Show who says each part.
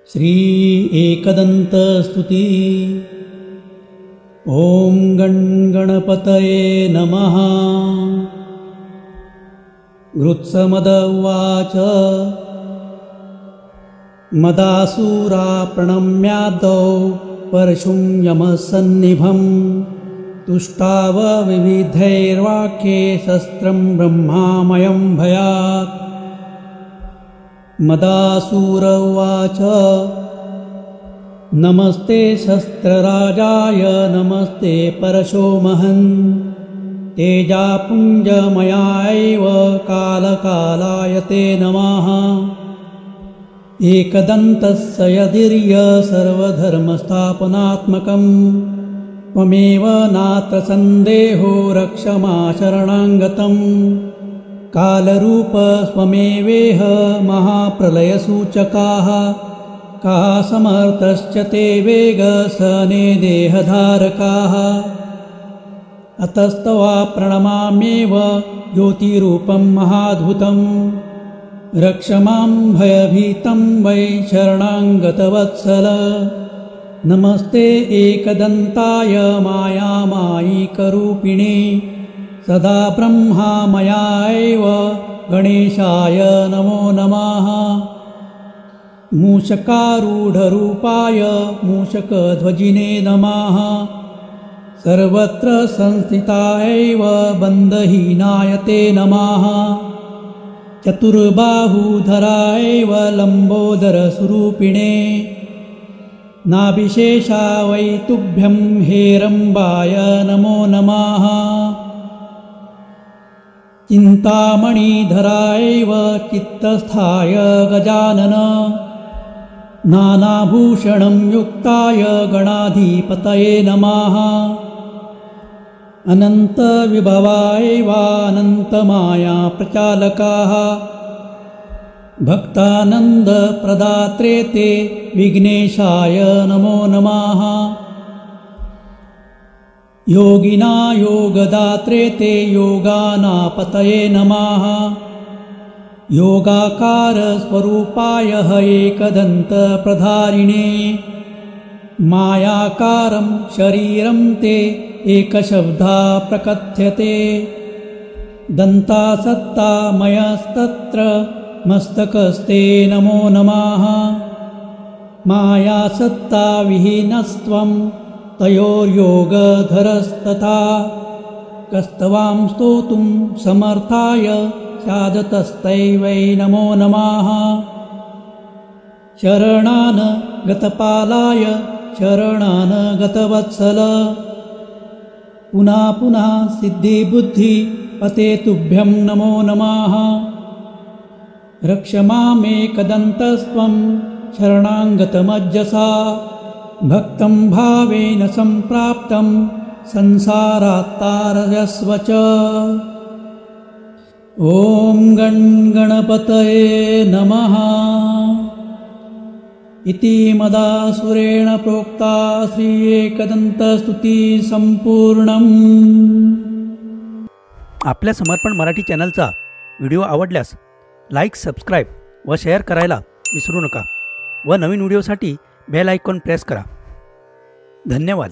Speaker 1: श्री एकदन्तस्तुति। ॐ गणपतये नमः। गृत्समद उवाच मदासुरा प्रणम्यादौ परशुं यमसन्निभं तुष्टाव विविधैर्वाक्ये शस्त्रं ब्रह्मामयं भयात्। मदासुर उवाच नमस्ते शस्त्रराजाय नमस्ते परशो महन् तेजापुञ्जमयायैव कालकालाय ते नमः। एकदन्तस्य यदिर्य सर्वधर्मस्थापनात्मकं त्वमेव नात्र सन्देहो रक्ष मा शरणागतं। कालरूप स्वमेवेह महाप्रलयसूचकाः काः समर्थश्च ते वेगसने देहधारकाः। अतस्तवा प्रणमाम्येव ज्योतिरूपं महाद्भुतं रक्ष मां भयभीतं वै शरणागतवत्सल। नमस्ते एकदन्ताय मायामायिकरूपिणे सदा ब्रह्मामयायैव गणेशाय नमो नमः। मूषकारूढरूपाय मूषकध्वजिने नमः। सर्वत्र संस्थितायैव बन्धहीनाय ते नमः। चतुर्बाहुधरायैव लम्बोदरस्वरूपिणे नाभिशेषा वै तुभ्यं हेरम्बाय नमो नमः। चिन्तामणिधरायैव चित्तस्थाय गजानन नानाभूषणं युक्ताय गणाधिपतये नमः। अनन्तविभवायैवानन्तमाया प्रचालकाः भक्तानन्दप्रदात्रे ते विघ्नेशाय नमो नमः। योगिना योगदात्रे ते योगानापतये नमः। योगाकारस्वरूपाय एकदन्तप्रधारिणे मायाकारं शरीरं ते एकशब्दा प्रकथ्यते। दन्तासत्तामयस्तत्र मस्तकस्ते नमो नमः। मायासत्ताविहीनस्त्वं तयोर्योगधरस्तथा कस्तवां स्तोतुं समर्थाय स्यादतस्तैवै नमो नमः। शरणान् गतपालाय शरणान् गतवत्सल पुनः पुनः सिद्धिबुद्धि पते तुभ्यं नमो नमः। रक्ष मामेकदन्तस्त्वं शरणागतमज्जसा भक्तं भावेन सम्प्राप्तं संसारात्तारयस्व च। ॐ गणपतये नमः। इति मदासुरेण प्रोक्ता श्री एकदन्तस्तुती संपूर्णम्।
Speaker 2: आपल्या समर्पण मराठी चॅनलचा व्हिडिओ आवडल्यास लाईक, सबस्क्राईब व शेअर करायला विसरू नका व नवीन व्हिडिओसाठी बेल आयकॉन प्रेस करा। धन्यवाद।